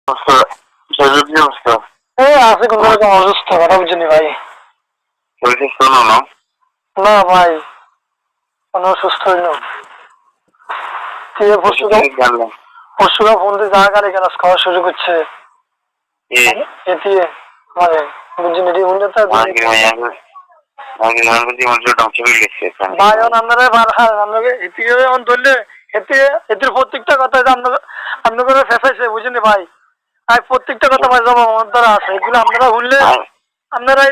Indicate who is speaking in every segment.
Speaker 1: শরীরের কি অবস্থা?
Speaker 2: এই আছে কোনো রকম অসুস্থ, কথা বুঝিনি ভাই।
Speaker 1: শরীর সুস্থ না?
Speaker 2: না ভাই, কোনো সুস্থ হইল। পরশুরা ফোন দিয়ে যা গাড়ি গ্যালাস খাওয়া শুরু করছে। এটিয়ে মানে বুঝিনি রে উনি তো ভাই আপনারা আপনাকে এটিয়ে অন ধরলে এটির প্রত্যেকটা কথা আপনাদের ফেসাইছে বুঝিনি ভাই। আর প্রত্যেকটা কথা ভাই জমা আমার দ্বারা আছে, এগুলো আপনারা শুনলে আপনারা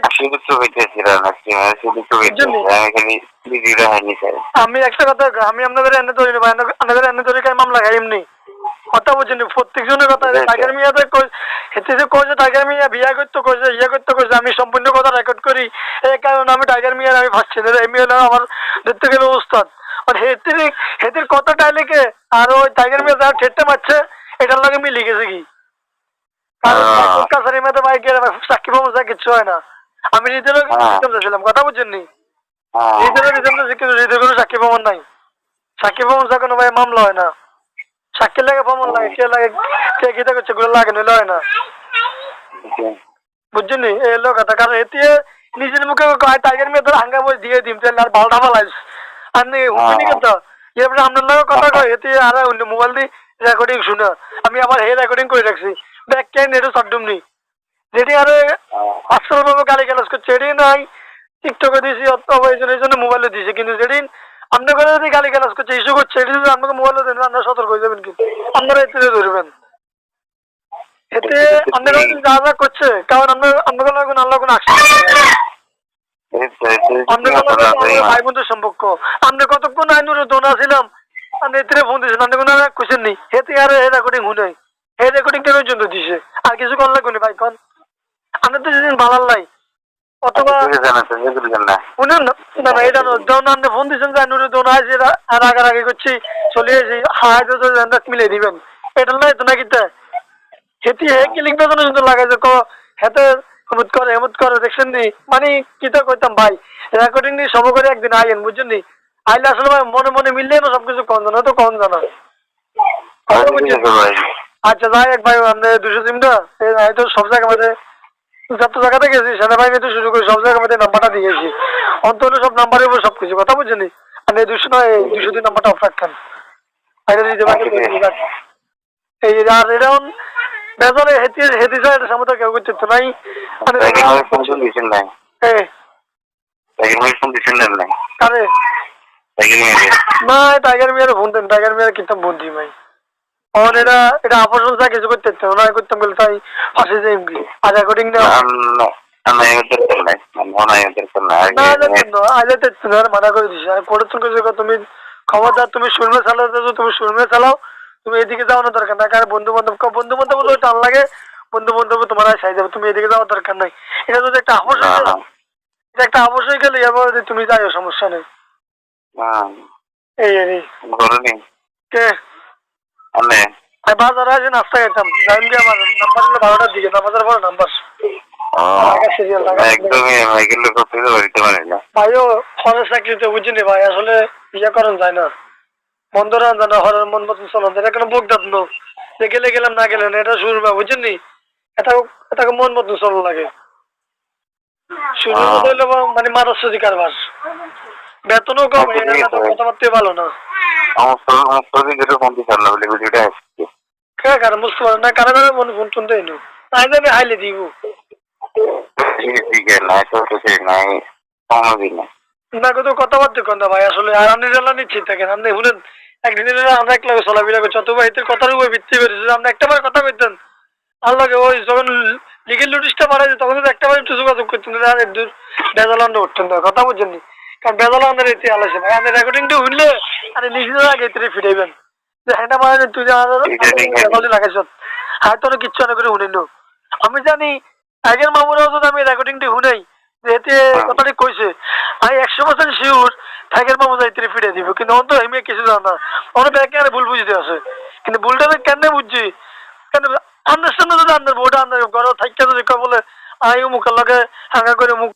Speaker 2: আমি একটা কথা আমি আপনাদের এনে ধরি ভাই, আপনাদের এনে ধরি মামলা খাই এমনি কথা বুঝিনি। প্রত্যেকজনের কথা টাইগার মিয়াতে হেতে যে কইছে টাইগার মিয়া বিয়া করতে কইছে ইয়া করতে কইছে, আমি সম্পূর্ণ কথা রেকর্ড করি। এই কারণে আমি টাইগার মিয়ার আমি ভাবছি না এমনি হলো আমার ধরতে গেলে উস্তাদ। আর হেতির কথাটাই লিখে আর ওই টাইগার মিয়া যারা ঠেটটা মারছে এটার লাগে মিলে গেছে কি কাছারি মেয়েতে ভাই গেলে সাক্ষী পাবো কিচ্ছু হয় না। আমি হৃদয়ের চাইছিলাম কথা বুঝছেননি, হৃদয়ের কোনো সাক্ষী প্রমাণ নাই। সাক্ষী প্রমাণ কোনো ভাই মামলা হয় না, সাক্ষী লাগে প্রমাণ লাগে, কে লাগে কে গীতা করছে গুলো লাগে নইলে হয় না বুঝছেন। এই লোক কথা কারণ এতে নিজের মুখে টাইগার মেয়ে ধর হাঙ্গা বই দিয়ে দিম আর বালটা ফালাইস আপনি হুকুনি কথা এরপরে আপনার লোক কথা কয় এতে আর অন্য মোবাইল দিয়ে রেকর্ডিং শুনে আমি আবার হে রেকর্ডিং করে রাখছি ব্যাক ক্যান নেটও সাবডুম নি যেটি আরে আসল ভাবে গালি গালাজ করছে এটি নাই টিকটকে দিয়েছি অথবা এই জন্য মোবাইলে দিয়েছি, কিন্তু যেদিন আপনার ঘরে যদি গালি গালাজ করছে ইস্যু করছে এটি যদি আপনাকে মোবাইলে দেন আপনারা সতর্ক হয়ে যাবেন, কিন্তু আপনারা এতে ধরবেন এতে আপনার যা যা করছে কারণ আপনাদের আল্লাহ কোনো আশা ভাই বোনদের সম্পর্ক। আমরা কতক্ষণ আইনুর দোনা ছিলাম আপনি এতে ফোন দিয়েছেন আপনি কোনো কোশ্চেন নেই হেতে আর হে রেকর্ডিং শুনে হে রেকর্ডিং কেন জন্য দিছে আর কিছু করলে কোনি ভাই কন আপনি তো যেদিন ভালার লাই অথবা শুনেন না না এটা যখন আপনি ফোন দিয়েছেন যে আইনুর দোনা আছে আর আগে করছি চলে এসেছি হাই তো মিলে দিবেন এটা নাই তো নাকি হেতি হে কি লিখবে জন্য লাগাইছে হেতে হেমত করে দেখছেন নি মানে কিতা কইতাম ভাই রেকর্ডিং নি সব করে একদিন আইন বুঝছেন নি আইলে আসলে ভাই মনে মনে মিললে না সবকিছু কম জানা তো কম জানা। আচ্ছা যাই এক ভাই আপনি 200 সিমটা এই তো সব জায়গা মধ্যে যত জায়গাতে গেছি সেনাবাহিনী তো শুরু করে সব জায়গার মধ্যে নাম্বারটা দিয়েছি অন্তত সব নাম্বারের উপর সবকিছু কথা বুঝছেন নি আপনি 200 নয় 202 নাম্বারটা অফ রাখেন এই আর এরকম বেজরে হেতি যায় সামনে কেউ করতে তো নাই কারে না টাইগার মিয়ার ফোন দেন টাইগার মিয়ার কিতাব বুদ্ধি ভাই और এটা আপসন যা কিছু করতে তো না করতে বলে তাই ফাঁসে যাই আর রেকর্ডিং না আইলে তো মানা করে দিছি আর পড়াশোনা করে তুমি খবরদার তুমি শুনবে চালাও তুমি শুনবে চালাও তুমি এদিকে যাওয়ার দরকার না কারণ বন্ধু বান্ধব বলে টান লাগে বন্ধু বান্ধব তোমার সাই যাবে তুমি এদিকে যাওয়ার দরকার নাই। এটা যদি একটা আপস এটা একটা আপস হয়ে গেলে এবার তুমি যাইও সমস্যা নেই। এই কে বাজার আছে নাস্তা খেতাম যাইম দিয়ে আমার নাম্বার হলো 12টার দিকে নামাজের পর নাম্বার ভাইও খরচ চাকরিতে বুঝিনি ভাই আসলে ইয়ে করেন যায় না বন্ধ রান যায় না হরের মন মতন চলন এটা কোনো বোগদাত নো যে গেলে গেলাম না গেলেন এটা শুরু বা বুঝিনি এটাকে মন মতন চলন লাগে শুরুর মতো হইলে মানে মারস্বজি কারবার বেতনও কম কথাবার্তা ভালো না কারণ বুঝতে পারেন না কারণ মনে ফোন টোন দেয় না জানি হাইলে দিব না কত কথাবার্তা কন না ভাই আসলে আর আপনি রেলা নিশ্চিত থাকেন আপনি শুনেন একদিনের আমরা এক লাগে চলাফেরা করছি অথবা এদের কথার উপর ভিত্তি করেছি আপনি একটা বার কথা কইতেন আল্লাহকে ওই যখন লিগেল নোটিশটা মারা তখন তো একটা বার একটু যোগাযোগ করতেন আর দূর বেজালান্ড উঠতেন না কথা বুঝছেন কারণ বেজালান্ডের এতে আলাসে ভাই আপনি রেকর্ডিংটা শুনলে আর নিজেদের আগে এতে ফিরাইবেন যে হ্যাঁ মানে তুই লাগাইছ হয়তো কিচ্ছু না করে শুনিল আমি জানি আগের মামুরাও যদি আমি রেকর্ডিংটি শুনাই এতে কথাটি কইছে আমি 100% শিওর ঠাকের মামু যাইতে ফিরে দিব কিন্তু অন্ত এমনি কিছু জানা না অনেক ব্যাগে আর ভুল বুঝতে আছে কিন্তু ভুলটা কেন বুঝছি কেন আন্ডারস্ট্যান্ড যদি আন্ডার বউটা আন্ডার ঘর থাকতে যদি বলে আই মুখের লগে হাঙ্গা করে মুখ